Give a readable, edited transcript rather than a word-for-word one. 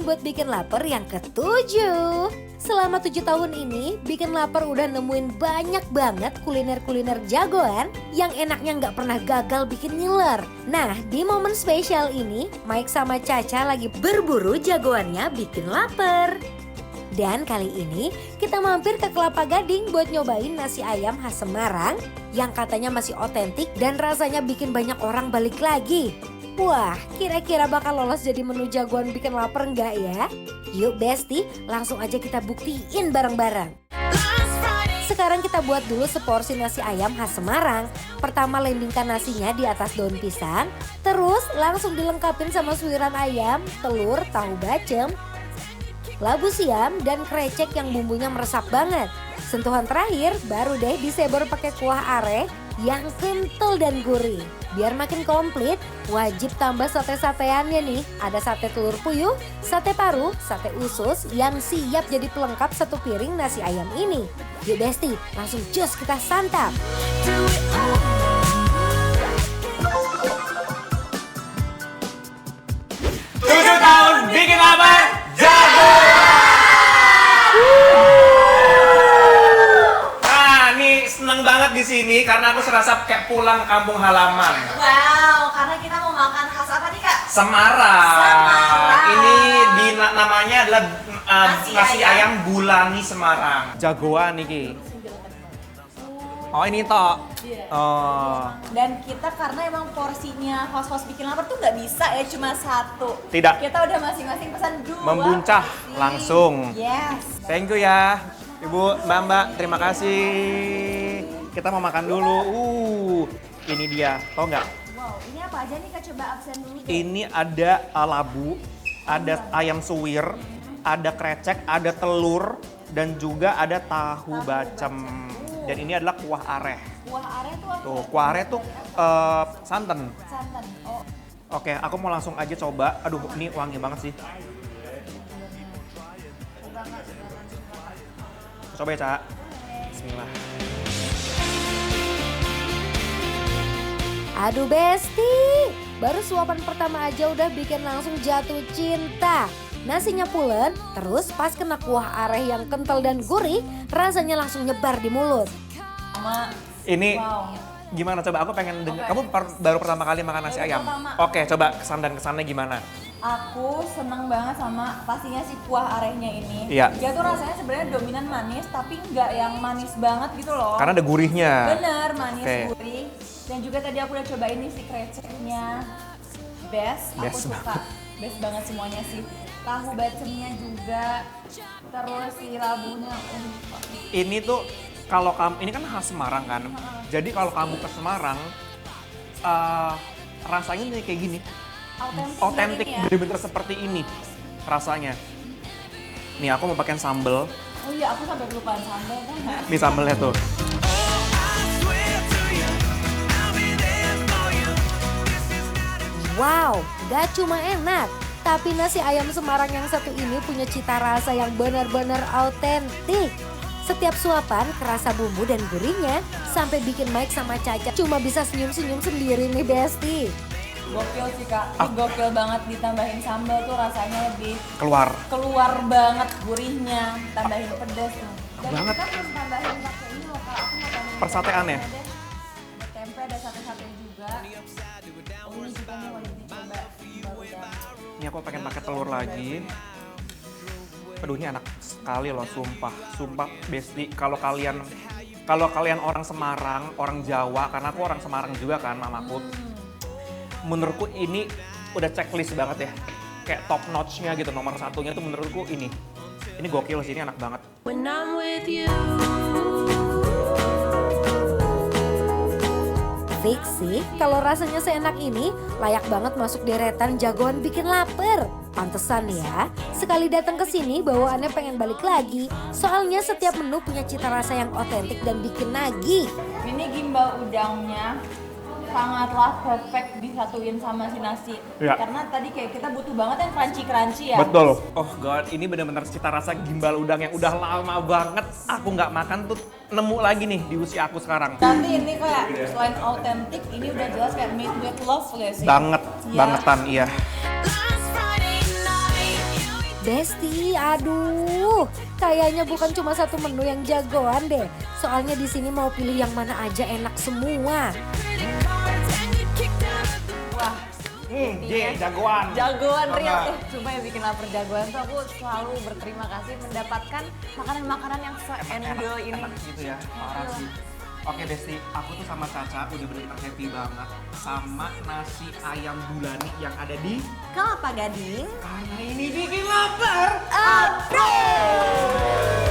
buat bikin lapar yang ketujuh. Selama 7 tahun ini, bikin lapar udah nemuin banyak banget kuliner-kuliner jagoan yang enaknya nggak pernah gagal bikin ngiler. Nah, di momen spesial ini, Mike sama Caca lagi berburu jagoannya bikin lapar. Dan kali ini kita mampir ke Kelapa Gading buat nyobain nasi ayam khas Semarang yang katanya masih otentik dan rasanya bikin banyak orang balik lagi. Wah, kira-kira bakal lolos jadi menu jagoan bikin lapar nggak ya? Yuk Besti, langsung aja kita buktiin bareng-bareng. Sekarang kita buat dulu seporsi nasi ayam khas Semarang. Pertama landingkan nasinya di atas daun pisang, terus langsung dilengkapin sama suiran ayam, telur, tahu bacem, labu siam, dan krecek yang bumbunya meresap banget. Sentuhan terakhir baru deh disebor pakai kuah are yang kental dan gurih. Biar makin komplit, wajib tambah sate-sateannya nih. Ada sate telur puyuh, sate paru, sate usus yang siap jadi pelengkap satu piring nasi ayam ini. Yuk Besti, langsung cus kita santap. 7 tahun bikin lapar, jago! Nah, nih seneng banget di sini karena aku serasa kayak pulang kampung halaman. Wow, karena kita mau makan khas apa nih Kak? Semarang. Semarang. Ini namanya adalah nasi ayam. ayam Bulani Semarang. Jagoan nih. Oh ini toh. Iya. Oh. Dan kita karena emang porsinya host-host bikin lapar tuh nggak bisa ya cuma satu. Tidak. Kita udah masing-masing pesan 2 Membuncah porsi. langsung. Yes. Thank you ya, Ibu, Mbak, terima kasih. Kita mau makan dulu. Ini dia, tau nggak? Wow, ini apa aja nih Kak? Coba absen dulu deh. Ini ada labu, ada ayam suwir, ada krecek, ada telur, dan juga ada tahu bacem. Dan ini adalah kuah areh. Kuah are tuh apa? Tuh, kuah areh tuh santan. Santan. Oh, Oke, aku mau langsung aja coba. Aduh, ini wangi banget sih. Coba ya, Cak. Bismillah. Aduh Besti, baru suapan pertama aja udah bikin langsung jatuh cinta. Nasinya pulen, terus pas kena kuah areh yang kental dan gurih, rasanya langsung nyebar di mulut. sama. Ini Wow. gimana coba? Aku pengen denger. Oke. Kamu baru pertama kali makan nasi Baru ayam? pertama. Oke, coba kesan dan kesannya gimana? Aku seneng banget sama pastinya si kuah arehnya ini. Iya. Dia tuh rasanya sebenarnya dominan manis, tapi nggak yang manis banget gitu loh. Karena ada gurihnya. Bener, manis, Oke. gurih. Dan juga tadi aku udah cobain nih si kreceknya. Best, aku Best suka. Best banget semuanya sih. Tahu bacemnya juga. Terus si labunya. Ini tuh kalau kamu, ini kan khas Semarang kan. Jadi kalau kamu ke Semarang, rasanya nih kayak gini. Otentik, ya. bener-bener seperti ini rasanya. Nih aku mau pakai sambel. Oh iya, aku sampai kelupaan sambal kan. Nih sambelnya tuh. Wow, gak cuma enak, tapi nasi ayam Semarang yang satu ini punya cita rasa yang benar-benar autentik. Setiap suapan kerasa bumbu dan gurihnya, sampai bikin Mike sama Caca cuma bisa senyum-senyum sendiri nih Besti. Gokil sih Kak, ini gokil banget ditambahin sambal tuh rasanya lebih Keluar. banget gurihnya, tambahin pedas tuh. Dan Banget. kita belum tambahin pakai ini loh Kak, aku mau tambahin Persatean ya? ada tempe, ada sate-sate juga. Oh ini juga nih wajib dicoba. Ini aku pengen pakai telur lagi. Aduh ini enak sekali loh, sumpah. Sumpah Besti, kalau kalian orang Semarang, orang Jawa, karena aku orang Semarang juga kan mamaku. Menurutku ini udah checklist banget ya. Kayak top notch-nya gitu, nomor satunya tuh menurutku ini. Ini gokil sih, ini enak banget. When I'm with you. Fix sih, kalau rasanya seenak ini, layak banget masuk deretan jagoan bikin lapar. Pantesan ya, sekali datang ke sini bawaannya pengen balik lagi. Soalnya setiap menu punya cita rasa yang otentik dan bikin nagih. Ini gimbal udangnya sangatlah perfect disatuin sama si nasi. Iya. Karena tadi kayak kita butuh banget yang crunchy-crunchy ya. Betul. Oh god, ini benar-benar cita rasa gimbal udang yang udah lama banget aku nggak makan tuh nemu lagi nih di usia aku sekarang. Tapi ini kayak selain autentik, ini udah jelas kayak made with love gak sih? Banget, Iya. bangetan iya. Besti, aduh, kayaknya bukan cuma satu menu yang jagoan deh. Soalnya di sini mau pilih yang mana aja enak semua. Wah, Jagoan. jagoan Rio. Banget. Cuma yang bikin lapar jagoan tuh aku selalu berterima kasih mendapatkan makanan-makanan yang se-enjoy ini. Enak gitu ya, parah sih. Oke Besti, aku tuh sama Caca udah bener-bener happy banget sama nasi ayam bulani yang ada di Kelapa Gading. karena ini bikin lapar. Approve!